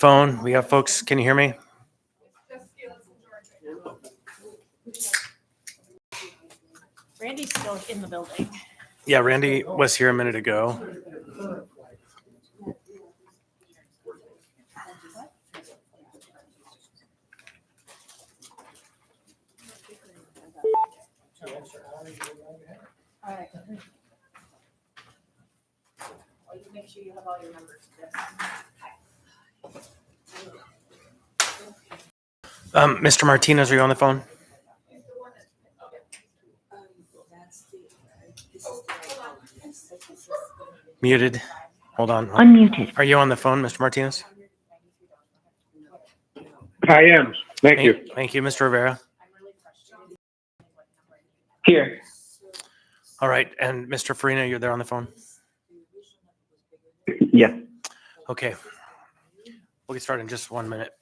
phone. We have folks. Can you hear me? Randy's still in the building. Yeah, Randy was here a minute ago. All right. Make sure you have all your numbers. Mr. Martinez, are you on the phone? Muted. Hold on. Unmuted. Are you on the phone, Mr. Martinez? I am. Thank you. Thank you, Mr. Rivera. Here. All right. And Mr. Farina, you're there on the phone? Yes. Okay. We'll get started in just 1 minute.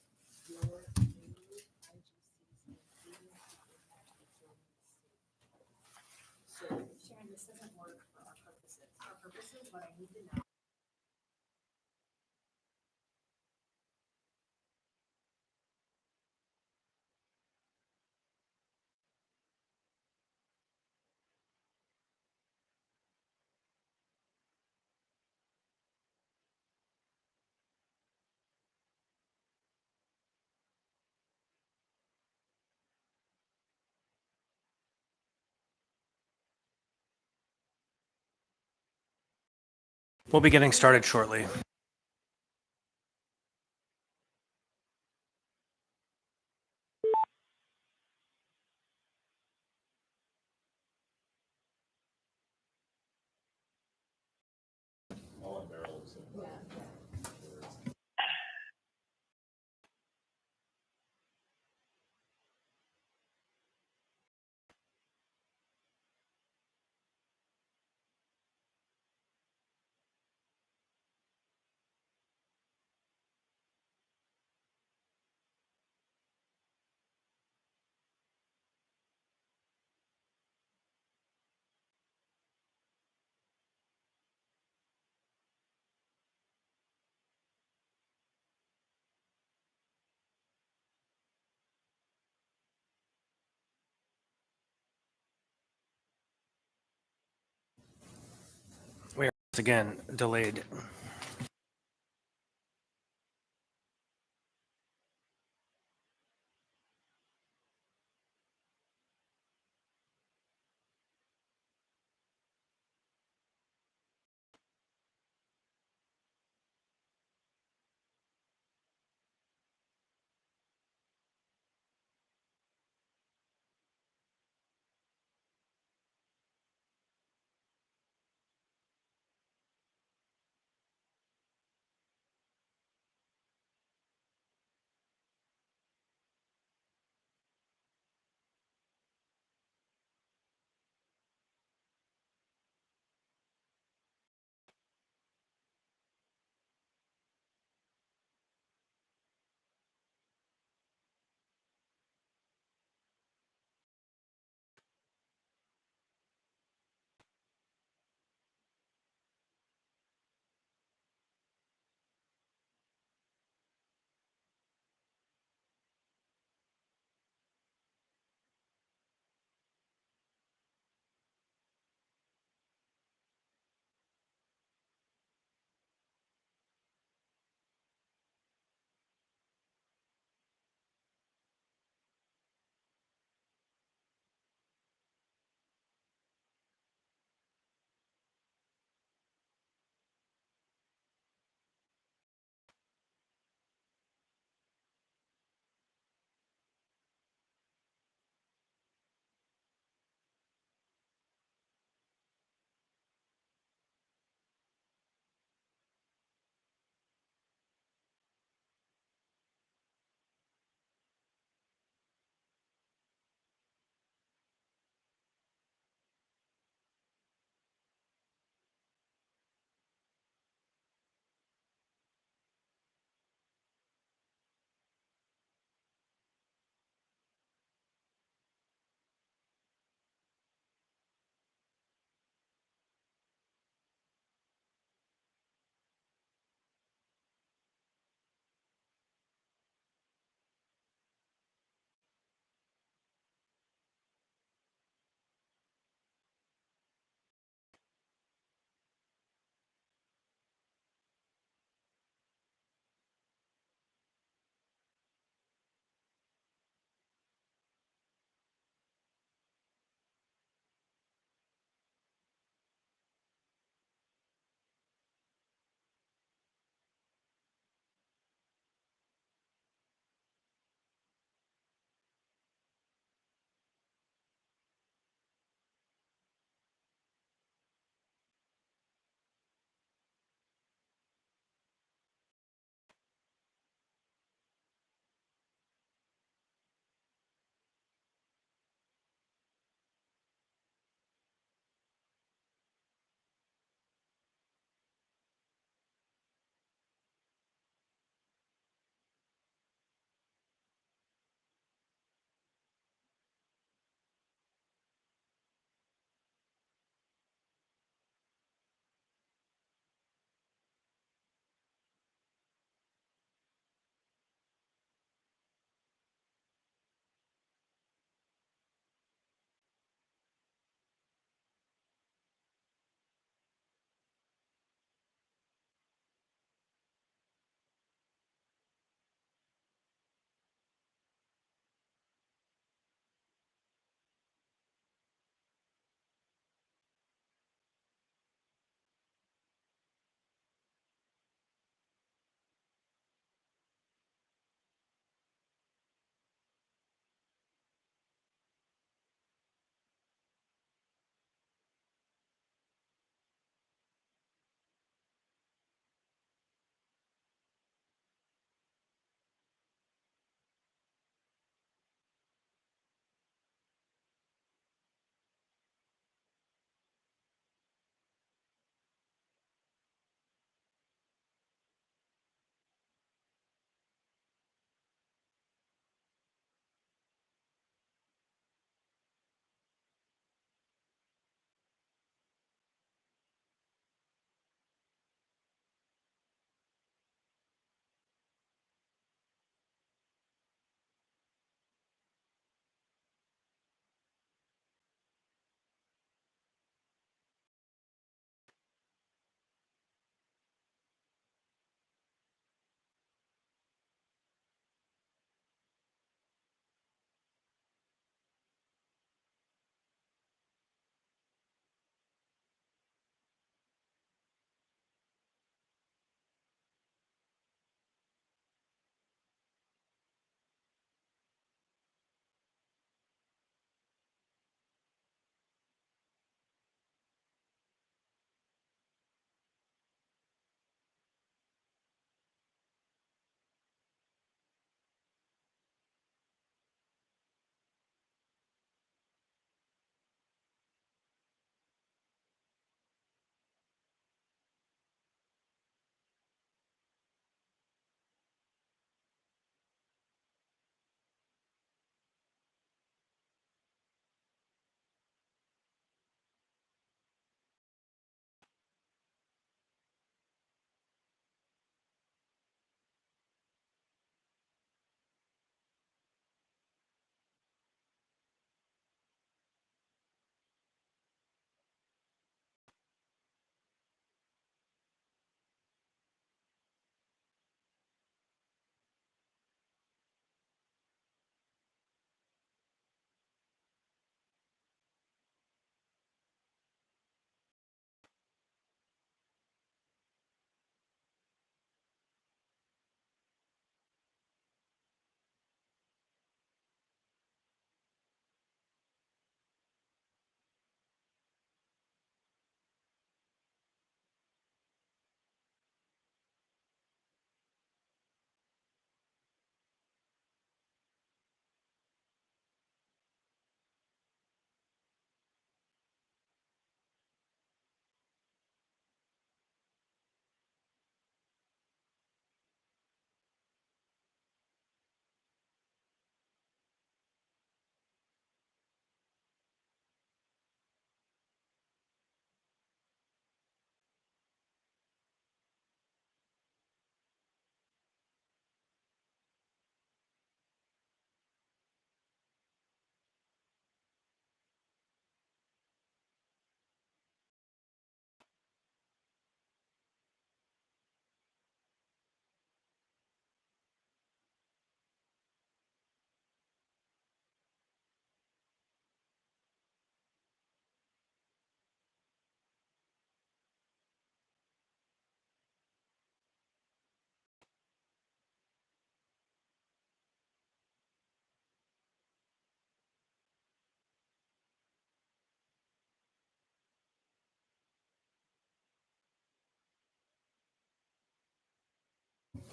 We'll be getting started shortly. We are once again delayed.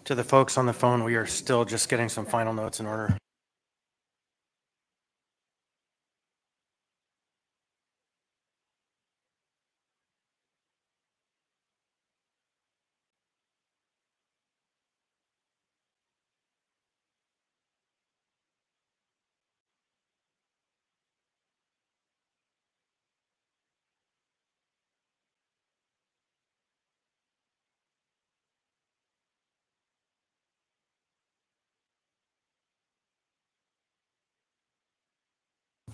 To the folks on the phone, we are still just getting some final notes in order.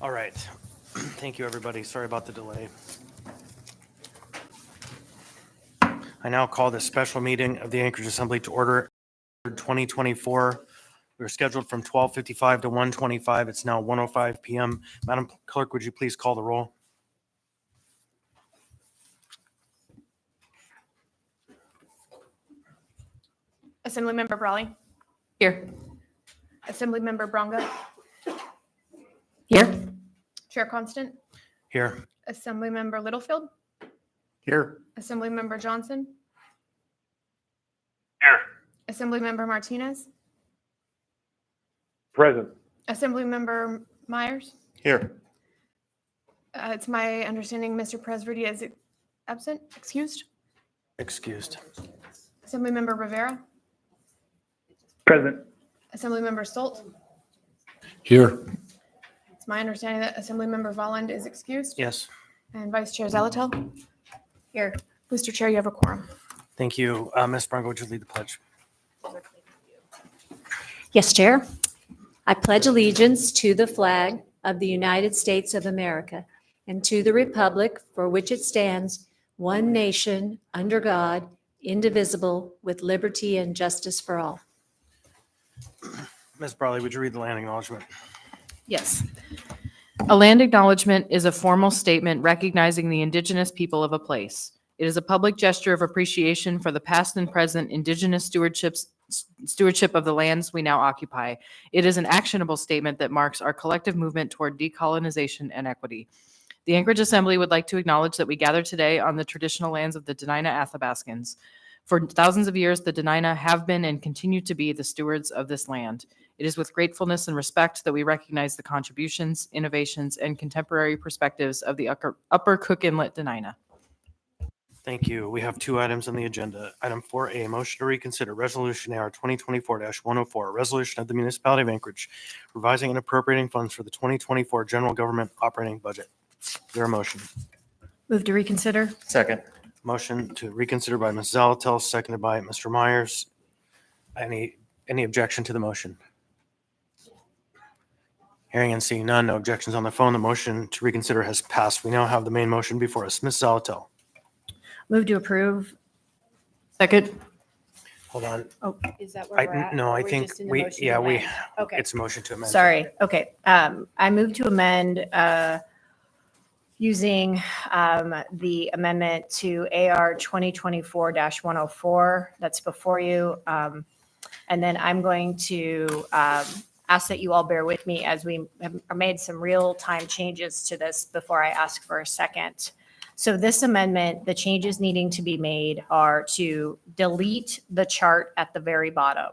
All right. Thank you, everybody. Sorry about the delay. I now call this special meeting of the Anchorage Assembly to order 2024. We were scheduled from 12:55 to 1:25. It's now 1:05 PM. Madam Clerk, would you please call the roll? Assemblymember Brawley. Here. Assemblymember Bronga. Here. Chair Constant. Here. Assemblymember Littlefield. Here. Assemblymember Johnson. Here. Assemblymember Martinez. Present. Assemblymember Myers. Here. It's my understanding Mr. Presverdy is absent, excused. Excused. Assemblymember Rivera. Present. Assemblymember Stolt. Here. It's my understanding that Assemblymember Volland is excused. Yes. And Vice Chair Zalatel. Here. Mr. Chair, you have a quorum. Thank you. Ms. Bronco, would you lead the pledge? Yes, Chair. I pledge allegiance to the flag of the United States of America and to the republic for which it stands, one nation, under God, indivisible, with liberty and justice for all. Ms. Brawley, would you read the land acknowledgement? Yes. A land acknowledgement is a formal statement recognizing the indigenous people of a place. It is a public gesture of appreciation for the past and present indigenous stewardship of the lands we now occupy. It is an actionable statement that marks our collective movement toward decolonization and equity. The Anchorage Assembly would like to acknowledge that we gather today on the traditional lands of the Dena'ina Athabascans. For thousands of years, the Dena'ina have been and continue to be the stewards of this land. It is with gratefulness and respect that we recognize the contributions, innovations, and contemporary perspectives of the Upper Cook Inlet Dena'ina. Thank you. We have two items on the agenda. Item 4A, motion to reconsider Resolution AR 2024-104, a resolution of the Municipality of Anchorage revising and appropriating funds for the 2024 general government operating budget. Is there a motion? Move to reconsider. Second. Motion to reconsider by Ms. Zalatel, seconded by Mr. Myers. Any objection to the motion? Hearing and seeing none, no objections on the phone. The motion to reconsider has passed. We now have the main motion before us. Ms. Zalatel. Move to approve. Second. Hold on. Is that where we're at? No, I We're think just in the we, motion to yeah, we, amend. Okay. it's a motion to amend. Sorry. Okay. I move to amend using the amendment to AR 2024-104 that's before you. And then I'm going to ask that you all bear with me as we have made some real-time changes to this before I ask for a second. So this amendment, the changes needing to be made are to delete the chart at the very bottom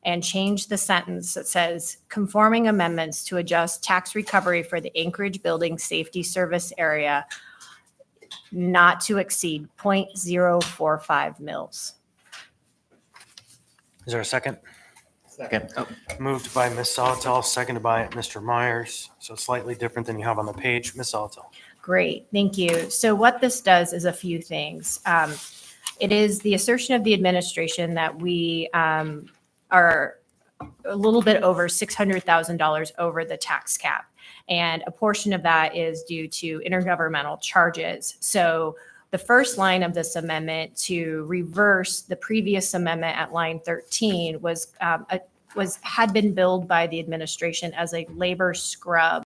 and change the sentence that says conforming amendments to adjust tax recovery for the Anchorage Building Safety Service area not to exceed 0.045 mils. Is there a second? Second. Moved by Ms. Zalatel, seconded by Mr. Myers. So slightly different than you have on the page. Ms. Zalatel. Great, thank you. So what this does is a few things. It is the assertion of the administration that we are a little bit over $600,000 over the tax cap. And a portion of that is due to intergovernmental charges. So the first line of this amendment to reverse the previous amendment at line 13 had been billed by the administration as a labor scrub.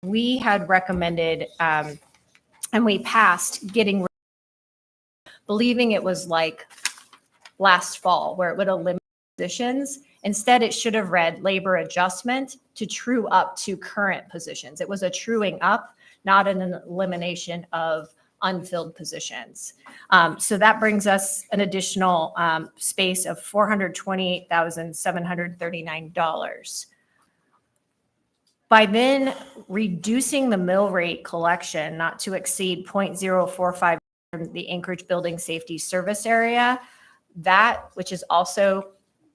We had recommended, and we passed getting, believing it was like last fall where it would eliminate positions. Instead, it should have read labor adjustment to true up to current positions. It was a truing up, not an elimination of unfilled positions. So that brings us an additional space of $428,739. By then reducing the mill rate collection not to exceed 0.045 from the Anchorage Building Safety Service Area, that, which is also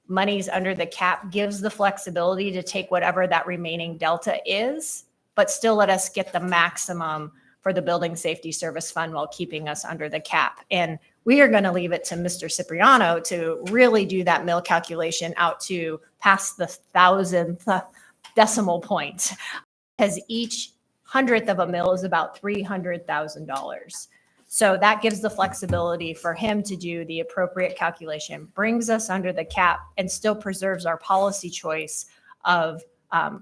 monies under the cap, gives the flexibility to take whatever that remaining delta is, but still let us get the maximum for the Building Safety Service Fund while keeping us under the cap. And we are going to leave it to Mr. Cipriano to really do that mill calculation out to past the 1,000th decimal point, because each hundredth of a mill is about $300,000. So that gives the flexibility for him to do the appropriate calculation, brings us under the cap, and still preserves our policy choice of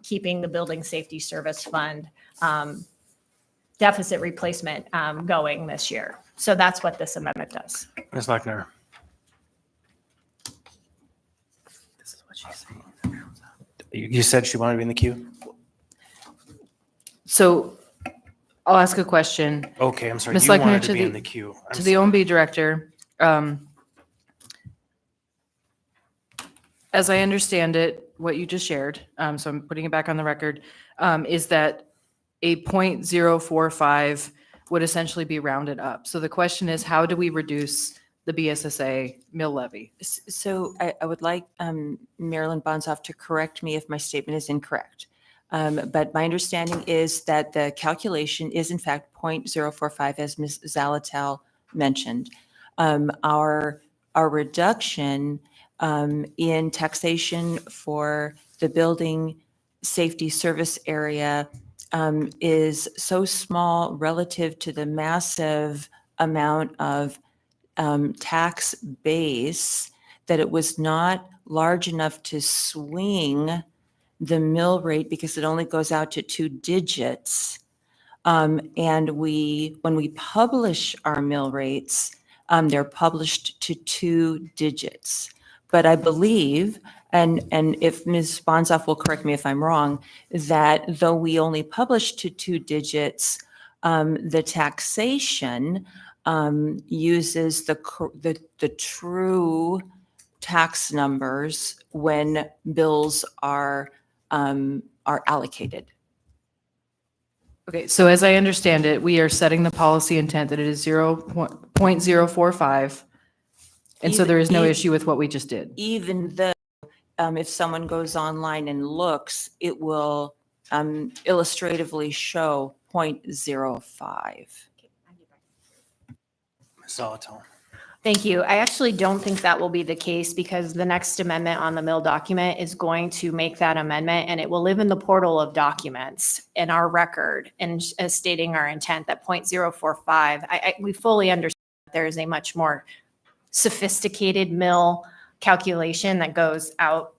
keeping the Building Safety Service Fund deficit replacement going this year. So that's what this amendment does. Ms. Lechner. This is what she's saying. You said she wanted to be in the queue? So I'll ask a question Okay, I'm sorry. Ms. You Lechner, wanted to to be the- in the queue. I'm to the sorry. OMB director. As I understand it, what you just shared, so I'm putting it back on the record, is that a 0.045 would essentially be rounded up. So the question is, how do we reduce the BSSA mill levy? So I would like Marilyn Bonsoff to correct me if my statement is incorrect. But my understanding is that the calculation is in fact 0.045, as Ms. Zalatel mentioned. Our reduction in taxation for the building safety service area is so small relative to the massive amount of tax base that it was not large enough to swing the mill rate because it only goes out to 2 digits. And when we publish our mill rates, they're published to 2 digits. But I believe, and if Ms. Bonsoff will correct me if I'm wrong, that though we only publish to 2 digits, the taxation uses the true tax numbers when bills are allocated. Okay, so as I understand it, we are setting the policy intent that it is 0.045. And so there is no issue with what we just did. Even though if someone goes online and looks, it will illustratively show 0.05. Ms. Zalatel. Thank you. I actually don't think that will be the case because the next amendment on the mill document is going to make that amendment, and it will live in the portal of documents in our record and as stating our intent that 0.045. We fully understand that there is a much more sophisticated mill calculation that goes out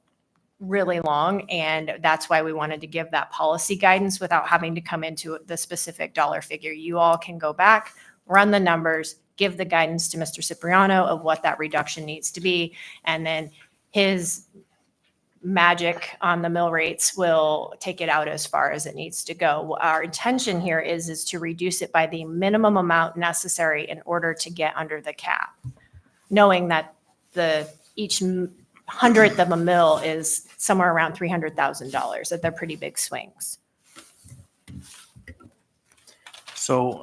really long, and that's why we wanted to give that policy guidance without having to come into the specific dollar figure. You all can go back, run the numbers, give the guidance to Mr. Cipriano of what that reduction needs to be, and then his magic on the mill rates will take it out as far as it needs to go. Our intention here is to reduce it by the minimum amount necessary in order to get under the cap, knowing that each hundredth of a mill is somewhere around $300,000, that they're pretty big swings. So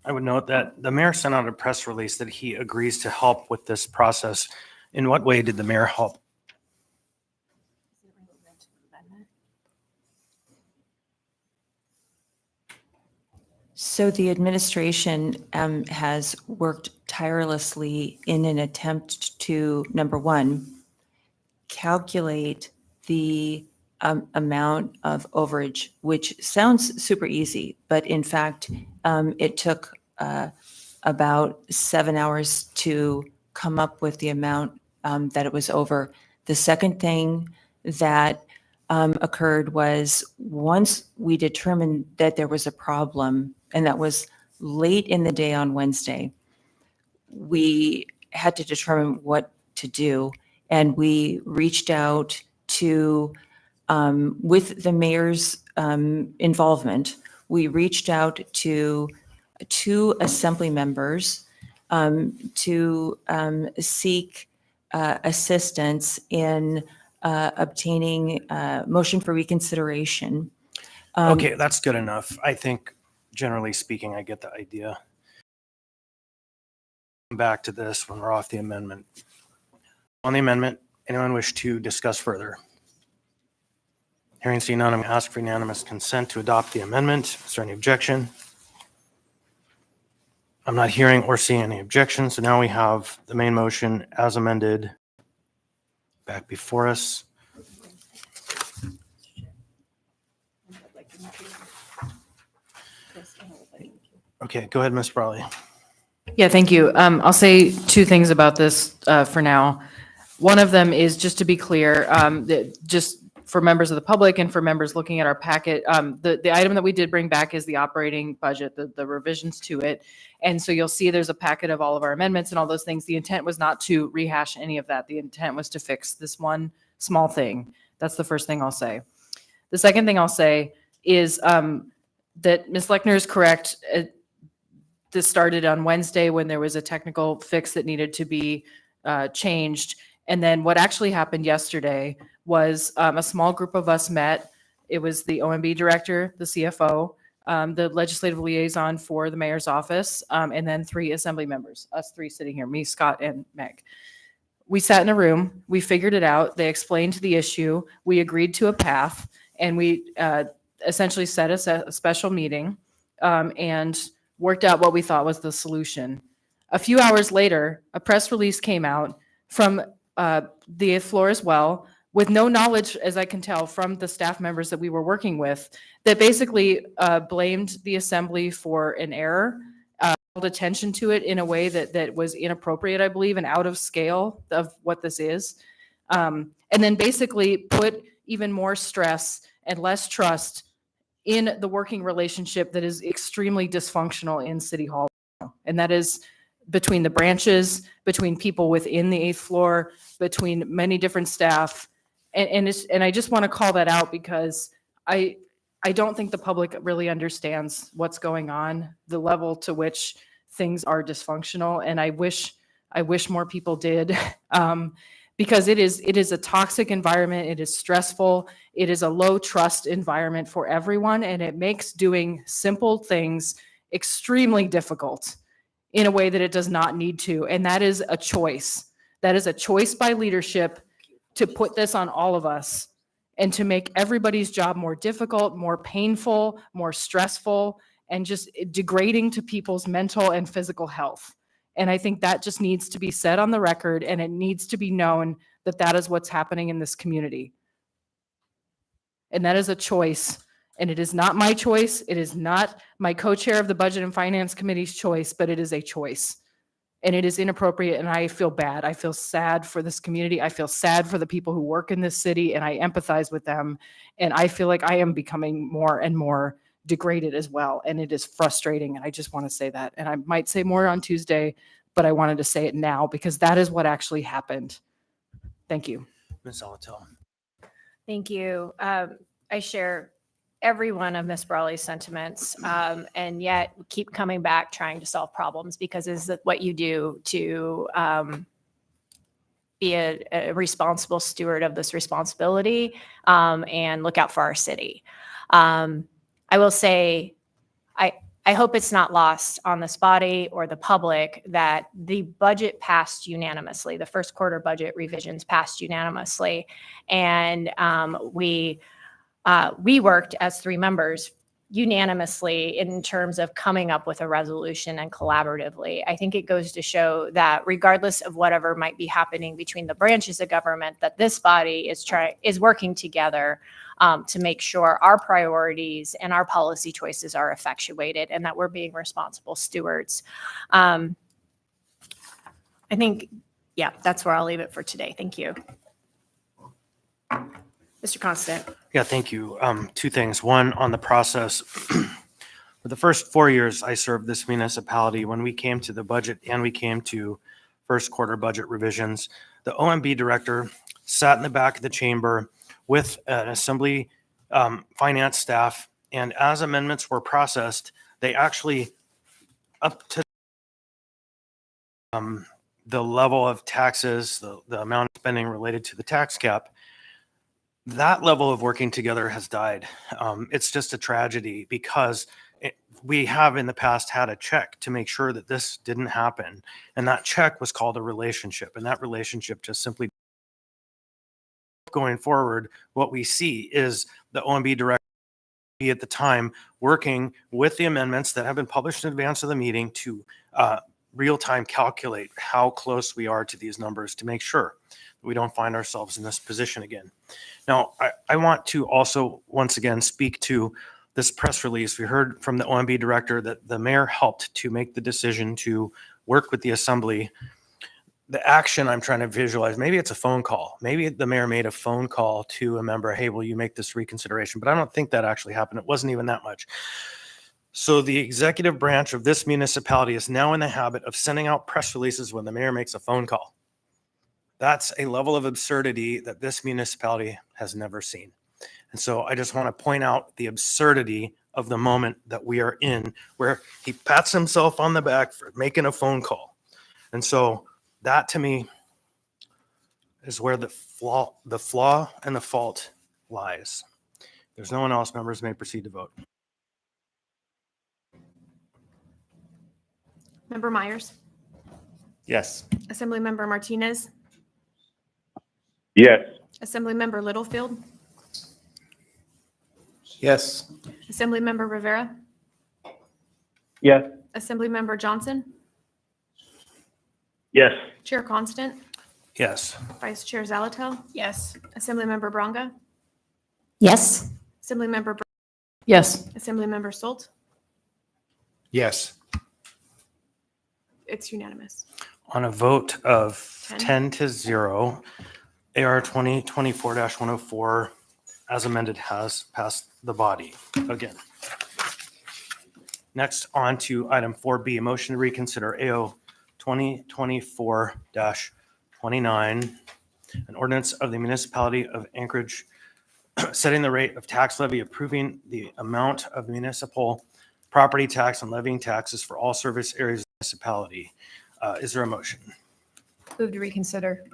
I would note that the mayor sent out a press release that he agrees to help with this process. In what way did the mayor help? So the administration has worked tirelessly in an attempt to, number one, calculate the amount of overage, which sounds super easy, but in fact, it took about 7 hours to come up with the amount that it was over. The second thing that occurred was once we determined that there was a problem, and that was late in the day on Wednesday, we had to determine what to do. And we reached out to, with the mayor's involvement, we reached out to two assembly members to seek assistance in obtaining motion for reconsideration. Okay, that's good enough. I think generally speaking, I get the idea. Back to this when we're off the amendment. On the amendment, anyone wish to discuss further? Hearing seen none, I'm going to ask for unanimous consent to adopt the amendment. Is there any objection? I'm not hearing or seeing any objections, so now we have the main motion as amended back before us. Okay, go ahead, Ms. Brawley. Yeah, thank you. I'll say two things about this for now. One of them is, just to be clear, that just for members of the public and for members looking at our packet, the item that we did bring back is the operating budget, the revisions to it. And so you'll see there's a packet of all of our amendments and all those things. The intent was not to rehash any of that. The intent was to fix this one small thing. That's the first thing I'll say. The second thing I'll say is that Ms. Lechner is correct. This started on Wednesday when there was a technical fix that needed to be changed. And then what actually happened yesterday was a small group of us met. It was the OMB director, the CFO, the legislative liaison for the mayor's office, and then 3 assembly members, us 3 sitting here, me, Scott, and Meg. We sat in a room, we figured it out, they explained the issue, we agreed to a path, and we essentially set a special meeting and worked out what we thought was the solution. A few hours later, a press release came out from the 8th floor as well, with no knowledge, as I can tell, from the staff members that we were working with, that basically blamed the assembly for an error, called attention to it in a way that was inappropriate, I believe, and out of scale of what this is. And then basically put even more stress and less trust in the working relationship that is extremely dysfunctional in City Hall. And that is between the branches, between people within the 8th floor, between many different staff. And I just want to call that out because I don't think the public really understands what's going on, the level to which things are dysfunctional. And I wish more people did, because it is a toxic environment. It is stressful. It is a low trust environment for everyone. And it makes doing simple things extremely difficult in a way that it does not need to. And that is a choice. That is a choice by leadership to put this on all of us and to make everybody's job more difficult, more painful, more stressful, and just degrading to people's mental and physical health. And I think that just needs to be said on the record, and it needs to be known that that is what's happening in this community. And that is a choice. And it is not my choice. It is not my co-chair of the Budget and Finance Committee's choice, but it is a choice. And it is inappropriate, and I feel bad. I feel sad for this community. I feel sad for the people who work in this city, and I empathize with them. And I feel like I am becoming more and more degraded as well, and it is frustrating, and I just want to say that. And I might say more on Tuesday, but I wanted to say it now because that is what actually happened. Thank you. Ms. Alatel. Thank you. I share every one of Ms. Brawley's sentiments, and yet keep coming back trying to solve problems because is that what you do to be a responsible steward of this responsibility and look out for our city. I will say, I hope it's not lost on this body or the public that the budget passed unanimously. The first quarter budget revisions passed unanimously. And we worked as 3 members unanimously in terms of coming up with a resolution and collaboratively. I think it goes to show that regardless of whatever might be happening between the branches of government, that this body is working together to make sure our priorities and our policy choices are effectuated and that we're being responsible stewards. I think, yeah, that's where I'll leave it for today. Thank you. Mr. Constant. Yeah, thank you. 2 things. One, on the process. For the first 4 years I served this municipality, when we came to the budget and we came to first quarter budget revisions, the OMB director sat in the back of the chamber with an assembly finance staff And as amendments were processed, they actually up to the level of taxes, the amount of spending related to the tax cap, that level of working together has died. It's just a tragedy because we have in the past had a check to make sure that this didn't happen. And that check was called a relationship. And that relationship just simply going forward, what we see is the OMB director at the time working with the amendments that have been published in advance of the meeting to real-time calculate how close we are to these numbers to make sure we don't find ourselves in this position again. Now, I want to also once again speak to this press release. We heard from the OMB director that the mayor helped to make the decision to work with the assembly. The action I'm trying to visualize, maybe it's a phone call. Maybe the mayor made a phone call to a member, hey, will you make this reconsideration? But I don't think that actually happened. It wasn't even that much. So the executive branch of this municipality is now in the habit of sending out press releases when the mayor makes a phone call. That's a level of absurdity that this municipality has never seen. And so I just want to point out the absurdity of the moment that we are in, where he pats himself on the back for making a phone call. And so that to me is where the flaw and the fault lies. There's no one else. Members may proceed to vote. Member Myers, Yes. Assemblymember Martinez, Yes. Assemblymember Littlefield, Yes. Assemblymember Rivera, Yes. Assemblymember Johnson, Yes. Chair Constant, Yes. Vice Chair Zalatel, Yes. Assemblymember Bronga, Yes. Assemblymember, Yes. Assemblymember Stolt. Yes. It's unanimous. On a vote of 10. 10-0, AR 2024-104 as amended has passed the body again. Next on to item 4B, motion to reconsider AO 2024-29, an ordinance of the municipality of Anchorage setting the rate of tax levy, approving the amount of municipal property tax and levying taxes for all service areas of the municipality. Is there a motion? Move to reconsider.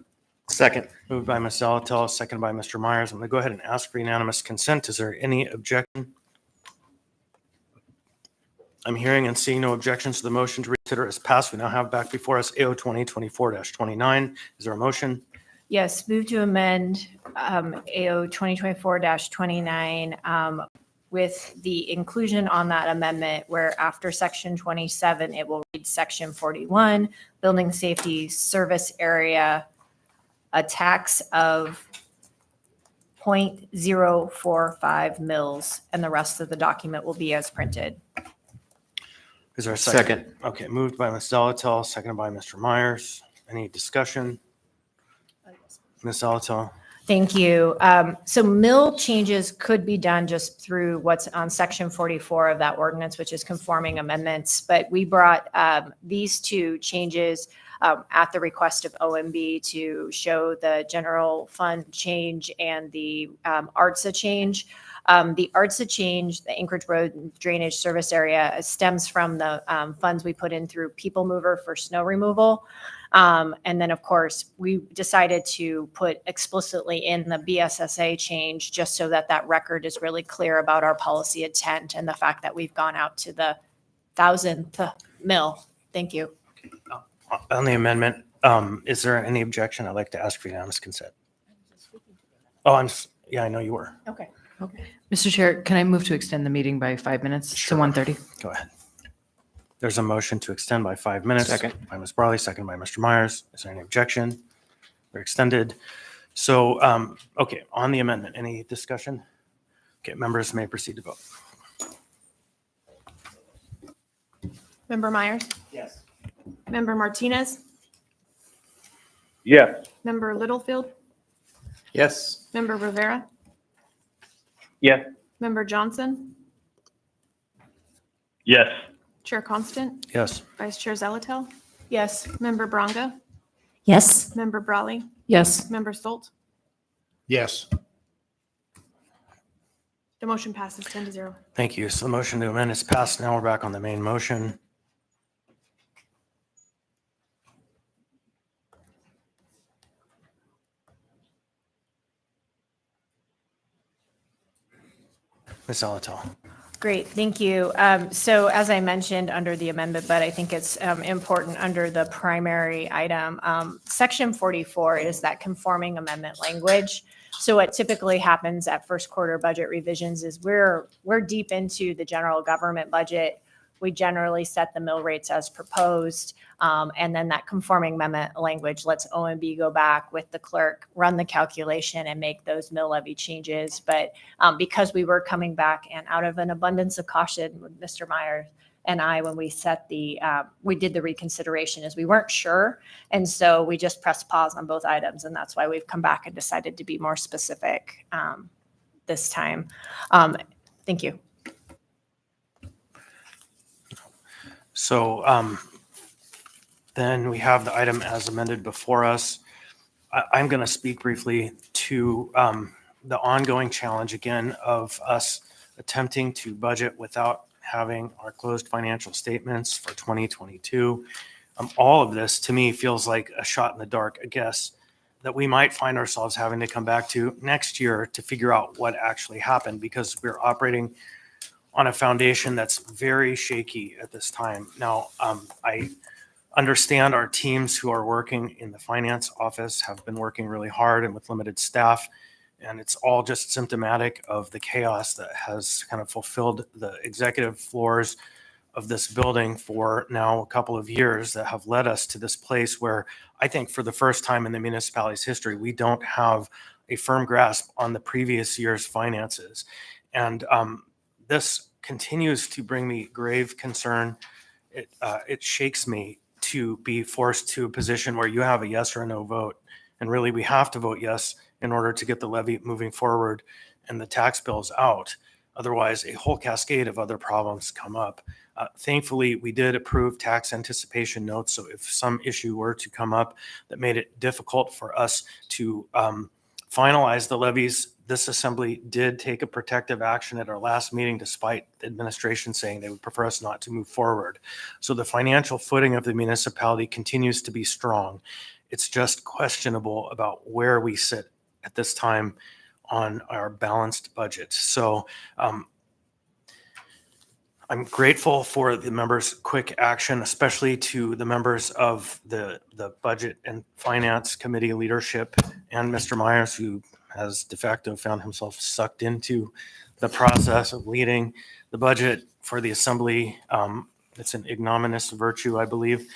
Second. Moved by Ms. Zalatel, seconded by Mr. Myers. I'm going to go ahead and ask for unanimous consent. Is there any objection? I'm hearing and seeing no objections to the motion to reconsider is passed. We now have back before us AO 2024-29. Is there a motion? Yes, move to amend AO 2024-29 with the inclusion on that amendment where after section 27, it will read section 41, building safety service area, a tax of 0.045 mils, and the rest of the document will be as printed. Is there a second? Okay, moved by Ms. Zalatel, seconded by Mr. Myers. Any discussion? Ms. Zalatel? Thank you. So mill changes could be done just through what's on section 44 of that ordinance, which is conforming amendments. But we brought these two changes at the request of OMB to show the general fund change and the ARTSA change. The ARTSA change, the Anchorage Road Drainage Service Area, stems from the funds we put in through People Mover for snow removal. And then, of course, we decided to put explicitly in the BSSA change just so that that record is really clear about our policy intent and the fact that we've gone out to the 1,000th mill. Thank you. On the amendment, is there any objection? I'd like to ask for unanimous consent. Oh, yeah, I know you were. Okay. Mr. Chair, can I move to extend the meeting by 5 minutes Sure. to 1:30? Go ahead. There's a motion to extend by 5 minutes. Second. By Ms. Barley, second by Mr. Myers. Is there any objection? We're extended. So, okay, on the amendment, any discussion? Okay, members may proceed to vote. Member Myers, Yes. Member Martinez, Yes. Member Littlefield, Yes. Member Rivera, Yes. Member Johnson, Yes. Chair Constant, Yes. Vice Chair Zalatel, Yes. Member Bronga, Yes. Member Brawley, Yes. Member Stolt. Yes. The motion passes 10-0. Thank you. So the motion to amend is passed. Now we're back on the main motion. Ms. Alatel. Great, thank you. So as I mentioned under the amendment, but I think it's important under the primary item, section 44 is that conforming amendment language. So what typically happens at first quarter budget revisions is we're deep into the general government budget. We generally set the mill rates as proposed. And then that conforming amendment language lets OMB go back with the clerk, run the calculation and make those mill levy changes. But because we were coming back and out of an abundance of caution with Mr. Meyer and I, when we set we did the reconsideration, is we weren't sure. And so we just pressed pause on both items. And that's why we've come back and decided to be more specific this time. Thank you. So then we have the item as amended before us. I'm going to speak briefly to the ongoing challenge again of us attempting to budget without having our closed financial statements for 2022. All of this to me feels like a shot in the dark, a guess that we might find ourselves having to come back to next year to figure out what actually happened, because we're operating on a foundation that's very shaky at this time. Now, I understand our teams who are working in the finance office have been working really hard and with limited staff, and it's all just symptomatic of the chaos that has kind of fulfilled the executive floors of this building for now a couple of years that have led us to this place where I think for the first time in the municipality's history, we don't have a firm grasp on the previous year's finances. And this continues to bring me grave concern. It shakes me to be forced to a position where you have a yes or a no vote. And really, we have to vote yes in order to get the levy moving forward and the tax bills out. Otherwise, a whole cascade of other problems come up. Thankfully, we did approve tax anticipation notes. So if some issue were to come up that made it difficult for us to finalize the levies, this assembly did take a protective action at our last meeting, despite the administration saying they would prefer us not to move forward. So the financial footing of the municipality continues to be strong. It's just questionable about where we sit at this time on our balanced budget. So I'm grateful for the members' quick action, especially to the members of the Budget and Finance Committee leadership and Mr. Myers, who has de facto found himself sucked into the process of leading the budget for the Assembly. It's an ignominious virtue, I believe,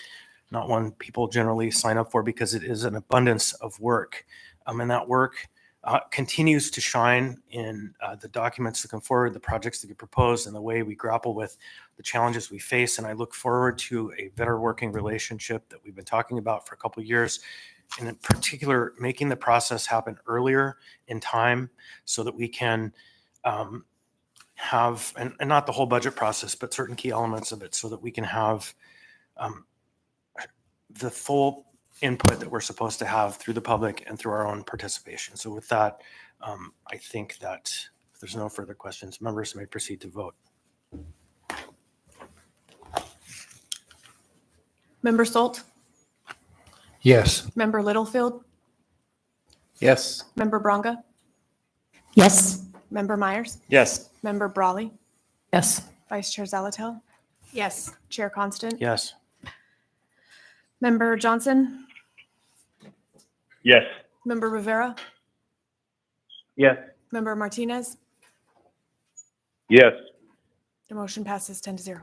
not one people generally sign up for, because it is an abundance of work. And that work continues to shine in the documents that come forward, the projects that get proposed, and the way we grapple with the challenges we face. And I look forward to a better working relationship that we've been talking about for a couple of years, and in particular, making the process happen earlier in time so that we can have, and not the whole budget process, but certain key elements of it, so that we can have the full input that we're supposed to have through the public and through our own participation. So with that, I think that if there's no further questions, members may proceed to vote. Member Solt, Yes. Member Littlefield, Yes. Member Bronga, Yes. Member Myers, Yes. Member Brawley, Yes. Vice Chair Zalatel, Yes. Chair Constant, Yes. Member Johnson, Yes. Member Rivera, Yes. Member Martinez. Yes. The motion passes 10-0.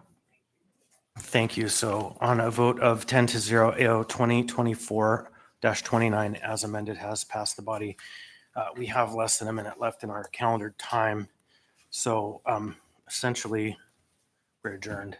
Thank you. So on a vote of 10-0, AO 2024-29 as amended has passed the body. We have less than a minute left in our calendared time. So essentially, we're adjourned.